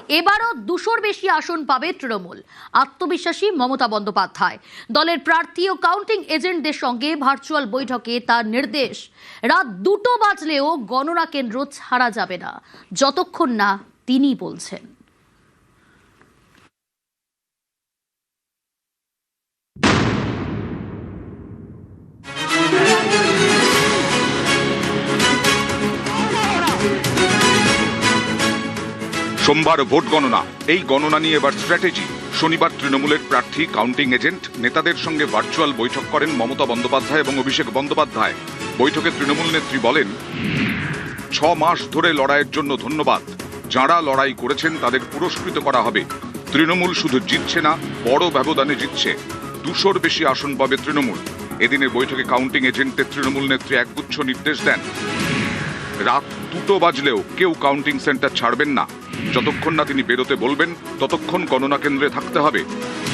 এবারও 200-র বেশি আসন পাবে তৃণমূল, আত্মবিশ্বাসী মমতা বন্দ্যোপাধ্যায়। দলের প্রার্থী ও কাউন্টিং এজেন্টদের সঙ্গে ভার্চুয়াল বৈঠকে তার নির্দেশ, রাত 2টো বাজলেও গণনা কেন্দ্র ছাড়া যাবে না যতক্ষণ না তিনি বলছেন। সোমবার ভোট গণনা। এই গণনা নিয়ে এবার স্ট্র্যাটেজি। শনিবার তৃণমূলের প্রার্থী, কাউন্টিং এজেন্ট নেতাদের সঙ্গে ভার্চুয়াল বৈঠক করেন মমতা বন্দ্যোপাধ্যায় এবং অভিষেক বন্দ্যোপাধ্যায়। বৈঠকে তৃণমূল নেত্রী বলেন, 6 মাস ধরে লড়াইয়ের জন্য ধন্যবাদ। যাঁরা লড়াই করেছেন তাদের পুরস্কৃত করা হবে। তৃণমূল শুধু জিতছে না, বড় ব্যবধানে জিতছে। 200-র বেশি আসন পাবে তৃণমূল। এদিনের বৈঠকে কাউন্টিং এজেন্টদের তৃণমূল নেত্রী একগুচ্ছ নির্দেশ দেন। রাত 2টো বাজলেও কেউ কাউন্টিং সেন্টার ছাড়বেন না। যতক্ষণ না তিনি বেরোতে বলবেন ততক্ষণ গণনা কেন্দ্রে থাকতে হবে।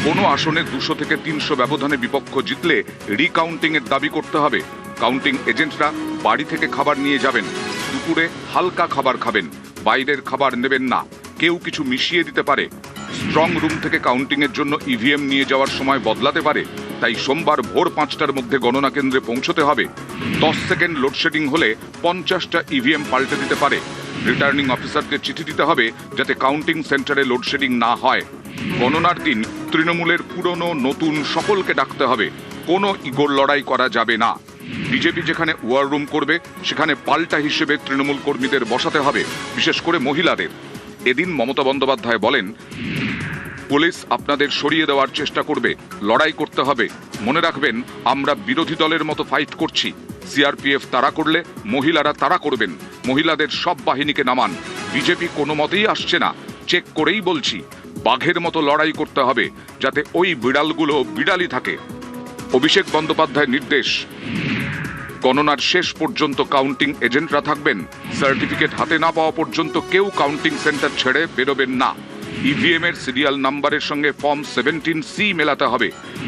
কোনো আসনে 200 থেকে 300 ব্যবধানে বিপক্ষ জিতলে রিকাউন্টিং এর দাবি করতে হবে। কাউন্টিং এজেন্টরা বাড়ি থেকে খাবার নিয়ে যাবেন। দুপুরে হালকা খাবার খাবেন, বাইরের খাবার নেবেন না। কেউ কিছু মিশিয়ে দিতে পারে। স্ট্রং রুম থেকে কাউন্টিং এর জন্য ইভিএম নিয়ে যাওয়ার সময় বদলাতে পারে। তাই সোমবার ভোর 5টার মধ্যে গণনা কেন্দ্রে পৌঁছতে হবে। 10 সেকেন্ড লোডশেডিং হলে 50টা ইভিএম পাল্টে দিতে পারে। রিটার্নিং অফিসারকে চিঠি দিতে হবে যাতে কাউন্টিং সেন্টারে লোডশেডিং না হয়। গণনার দিন তৃণমূলের পুরনো নতুন সকলকে ডাকতে হবে। কোনো ইগোর লড়াই করা যাবে না। বিজেপি যেখানে ওয়ার রুম করবে সেখানে পাল্টা হিসেবে তৃণমূল কর্মীদের বসাতে হবে, বিশেষ করে মহিলাদের। এদিন মমতা বন্দ্যোপাধ্যায় বলেন, পুলিশ আপনাদের সরিয়ে দেওয়ার চেষ্টা করবে, লড়াই করতে হবে। মনে রাখবেন, আমরা বিরোধী দলের মতো ফাইট করছি। সিআরপিএফ তাড়া করলে মহিলারা তাড়া করবেন। মহিলাদের সব বাহিনীকে নামান। বিজেপি কোনো মতেই আসছে না, চেক করেই বলছি। বাঘের মতো লড়াই করতে হবে যাতে ওই বিড়ালগুলো বিড়ালই থাকে। অভিষেক বন্দ্যোপাধ্যায়ের নির্দেশ, গণনার শেষ পর্যন্ত কাউন্টিং এজেন্টরা থাকবেন। সার্টিফিকেট হাতে না পাওয়া পর্যন্ত কেউ কাউন্টিং সেন্টার ছেড়ে বেরোবেন না। ইভিএম এর সিরিয়াল নাম্বারের সঙ্গে ফর্ম 17C মেলাতে হবে।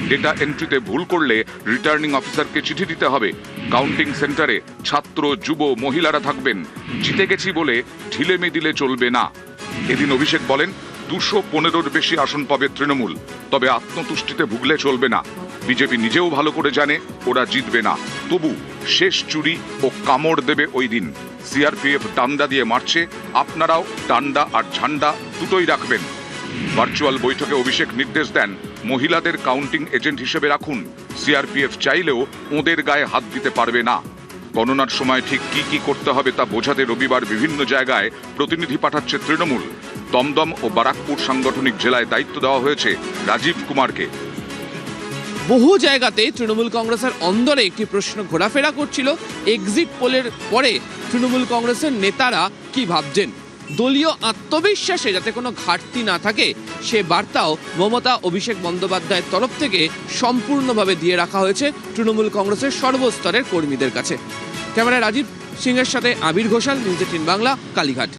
ডেটা এন্ট্রিতে ভুল করলে রিটার্নিং অফিসারকে চিঠি দিতে হবে। কাউন্টিং সেন্টারে ছাত্র, যুব, মহিলারা থাকবেন। জিতে গেছি বলে ঢিলেমি দিলে চলবে না। এদিন অভিষেক বলেন, 215-র বেশি আসন পাবে তৃণমূল, তবে আত্মতুষ্টিতে ভুগলে চলবে না। বিজেপি নিজেও ভালো করে জানে ওরা জিতবে না, তবু শেষ চুরি ও কামড় দেবে ওই দিন। সিআরপিএফ ডান্ডা দিয়ে মারছে, আপনারাও ডান্ডা আর ঝান্ডা দুটোই রাখবেন। ভার্চুয়াল বৈঠকে অভিষেক নির্দেশ দেন, মহিলাদের কাউন্টিং এজেন্ট হিসেবে রাখুন। সিআরপিএফ চাইলেও ওদের গায়ে হাত দিতে পারবে না। গণনার সময় ঠিক কি কি করতে হবে তা বোঝাতে রবিবার বিভিন্ন জায়গায় প্রতিনিধি পাঠাচ্ছে তৃণমূল। দমদম ও বারাকপুর সাংগঠনিক জেলায় দায়িত্ব দেওয়া হয়েছে রাজীব কুমারকে। বহু জায়গাতে তৃণমূল কংগ্রেসের অন্দরে একটি প্রশ্ন ঘোরাফেরা করছিল, এক্সিট পোলের পরে তৃণমূল কংগ্রেসের নেতারা কি ভাবছেন। দলীয় আত্মবিশ্বাসে যাতে কোনো ঘাটতি না থাকে সে বার্তাও মমতা, অভিষেক বন্দ্যোপাধ্যায়ের তরফ থেকে সম্পূর্ণভাবে দিয়ে রাখা হয়েছে তৃণমূল কংগ্রেসের সর্বস্তরের কর্মীদের কাছে। ক্যামেরায় রাজীব সিংহের সাথে আবির ঘোষাল, নিউজ 18 বাংলা, কালীঘাট।